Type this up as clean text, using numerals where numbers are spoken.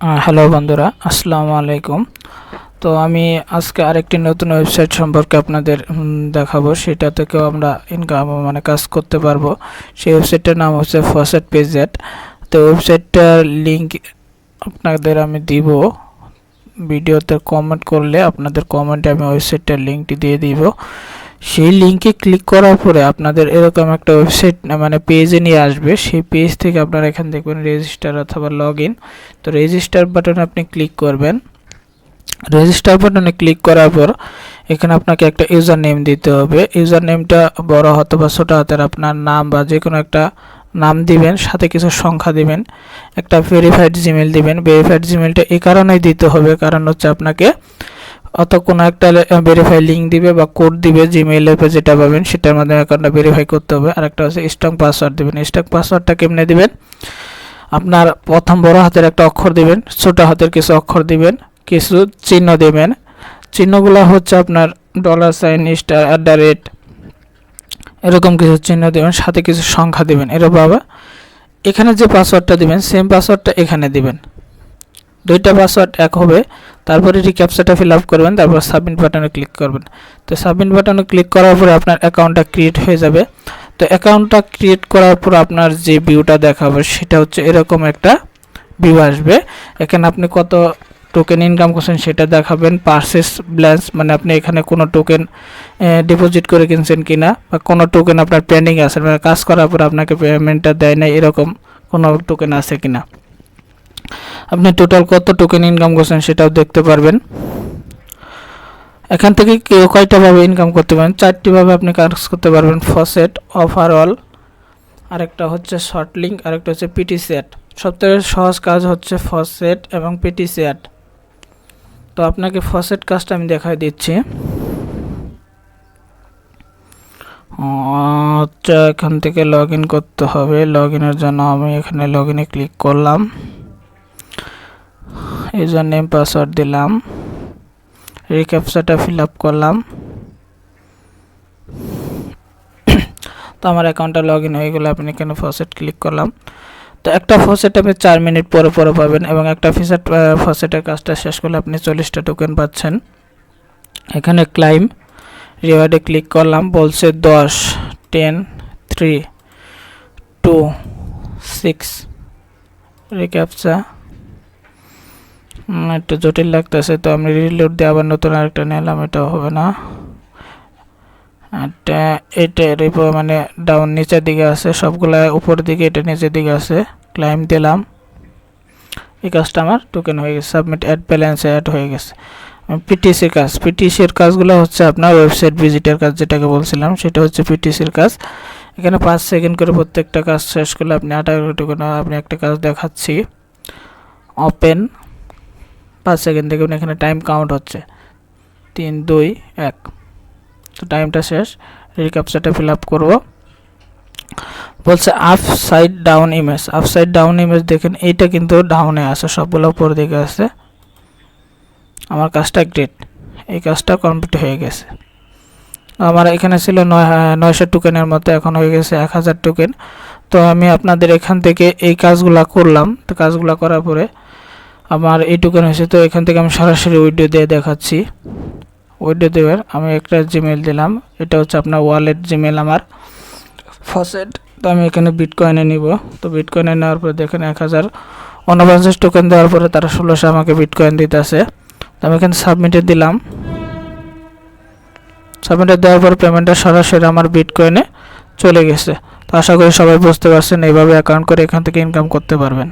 Hello বন্ধুরা, আসসালামু আলাইকুম। তো আমি আজকে আরেকটি নতুন ওয়েবসাইট সম্পর্কে আপনাদের দেখাবো। সেটা থেকেও আমরা ইনকাম কাজ করতে পারবো। সেই ওয়েবসাইটটার নাম হচ্ছে ফসেট পেজেট। তো ওয়েবসাইটটার লিঙ্ক আপনাদের আমি দিব। ভিডিওতে কমেন্ট করলে আপনাদের কমেন্টে আমি ওয়েবসাইটটার লিঙ্কটি দিয়ে দিব। সেই লিঙ্কে ক্লিক করার পরে আপনাদের এরকম একটা ওয়েবসাইট পেজে নিয়ে আসবে। সেই পেজ থেকে আপনারা এখানে দেখবেন রেজিস্টার অথবা লগ ইন। তো রেজিস্টার বাটনে আপনি ক্লিক করবেন। রেজিস্টার বাটনে ক্লিক করার পর এখানে আপনাকে একটা ইউজার নেম দিতে হবে। ইউজার নেমটা বড় হাতে বা ছোট হাতের আপনার নাম বা যে কোনো একটা নাম দিবেন, সাথে কিছু সংখ্যা দিবেন, একটা ভেরিফাইড জিমেল দিবেন। ভেরিফাইড জিমেলটা এই কারণেই দিতে হবে, কারণ হচ্ছে আপনাকে কোনো একটা ভেরিফাই লিঙ্ক দিবে বা কোড দিবে জিমেইলে যেটা পাবেন সেটার মাধ্যমে অ্যাকাউন্টটা ভেরিফাই করতে হবে। আর একটা হচ্ছে স্ট্রং পাসওয়ার্ড দিবেন। স্ট্রং পাসওয়ার্ডটা কেমনে দিবেন? আপনার প্রথম বড় হাতের একটা অক্ষর দিবেন, ছোট হাতের কিছু অক্ষর দিবেন, কিছু চিহ্ন দিবেন। চিহ্নগুলো হচ্ছে আপনার $, স্টার, @ এরকম কিছু চিহ্ন দিবেন, সাথে কিছু সংখ্যা দিবেন। এরকমভাবে এখানে যে পাসওয়ার্ডটা দিবেন সেম পাসওয়ার্ডটা এখানে দিবেন। দুইটা পাসওয়ার্ড এক হবে। তারপরে ক্যাপচাটা ফিল আপ করবেন, তারপর সাবমিট বাটনে ক্লিক করবেন। তো সাবমিট বাটনে ক্লিক করার পরে আপনার অ্যাকাউন্টটা ক্রিয়েট হয়ে যাবে। তো অ্যাকাউন্টটা ক্রিয়েট করার পর আপনার যে ভিউটা দেখাবে সেটা হচ্ছে এরকম একটা ভিউ আসবে। এখানে আপনি কত টোকেন ইনকাম করছেন সেটা দেখাবেন। পারচেস ব্যালেন্স আপনি এখানে কোনো টোকেন ডিপোজিট করে কিনছেন কিনা, বা কোনো টোকেন আপনার পেন্ডিং আছে, কাজ করার পর আপনাকে পেমেন্টটা দেয় না, এরকম কোনো টোকেন আছে কিনা। আপনি টোটাল কত টোকেন ইনকাম করছেন সেটাও দেখতে পারবেন। এখান থেকে কেউ কয়টা ভাবে ইনকাম করতে পারেন, 4টি ভাবে আপনি কাজ করতে পারবেন। ফসেট, ওভারঅল, আরেকটা হচ্ছে শর্ট লিঙ্ক, আরেকটা হচ্ছে পিটিসেট। সবথেকে সহজ কাজ হচ্ছে ফসেট এবং পিটিসেট। তো আপনাকে ফসেট কাজটা আমি দেখাই দিচ্ছি। আচ্ছা, এখান থেকে লগ ইন করতে হবে। লগ ইনের জন্য আমি এখানে লগ ইনে ক্লিক করলাম, ইউজার নেম পাসওয়ার্ড দিলাম, ক্যাপচাটা ফিল আপ করলাম। তো আমার অ্যাকাউন্টটা লগ ইন হয়ে গেল। আপনি এখানে ফসেট ক্লিক করলাম। তো একটা ফসেট আপনি 4 মিনিট পরে পাবেন, এবং একটা ফসেটের কাজটা শেষ করলে আপনি 40টা টোকেন পাচ্ছেন। এখানে ক্লাইম রিওয়ার্ডে ক্লিক করলাম, বলছে 10, 10, 3, 2, 6। ক্যাপচা একটু জটিল লাগতেছে, তো আমি রিলোড দিয়ে আবার নতুন আরেকটা নিলাম, এটাও হবে না। এটা ডাউন নিচের দিকে আছে, সবগুলা উপরের দিকে, এটা নিচের দিকে আছে। ক্লাইম দিলাম, এই কাজটা আমার টোকেন হয়ে গেছে। সাবমিট অ্যাড ব্যালেন্স অ্যাড হয়ে গেছে। পিটিসির কাজগুলো হচ্ছে আপনার ওয়েবসাইট ভিজিটের কাজ, যেটাকে বলছিলাম সেটা হচ্ছে পিটিসির কাজ। এখানে 5 সেকেন্ড করে প্রত্যেকটা কাজ শেষ করলে আপনি 18 টোকেন। আপনি একটা কাজ দেখাচ্ছি, ওপেন। 5 সেকেন্ড দেখুন এখানে টাইম কাউন্ট হচ্ছে 3, 2, 1। তো টাইমটা শেষ। ক্যাপচাটা ফিল আপ করবো। বলছে upside down image. Upside down image দেখেন, এইটা কিন্তু ডাউনে আছে, সবগুলো উপর দিকে আছে। আমার কাজটা গ্রেট, এই কাজটা কমপ্লিট হয়ে গেছে। আমার এখানে ছিল 900 টোকেনের মতো, এখন হয়ে গেছে 1000 টোকেন। তো আমি আপনাদের এখান থেকে এই কাজগুলা করলাম। তো কাজগুলা করার পরে আমার এই টোকেন হয়েছে। তো এখান থেকে আমি সরাসরি উইডো দিয়ে দেখাচ্ছি। উইডো দেওয়ার আমি একটা জিমেল দিলাম, এটা হচ্ছে আপনার ওয়ালেট জিমেল আমার ফসেট। তো আমি এখানে বিটকয়েনে নিব। তো বিটকয়েনে নেওয়ার পরে দেখেন 1049 টোকেন দেওয়ার পরে তারা 1600 আমাকে বিটকয়েন দিতেছে। তো আমি এখানে সাবমিটে দিলাম। সাবমিটে দেওয়ার পর পেমেন্টটা সরাসরি আমার বিটকয়েনে চলে গেছে। তো আশা করি সবাই বুঝতে পারছেন, এইভাবে অ্যাকাউন্ট করে এখান থেকে ইনকাম করতে পারবেন।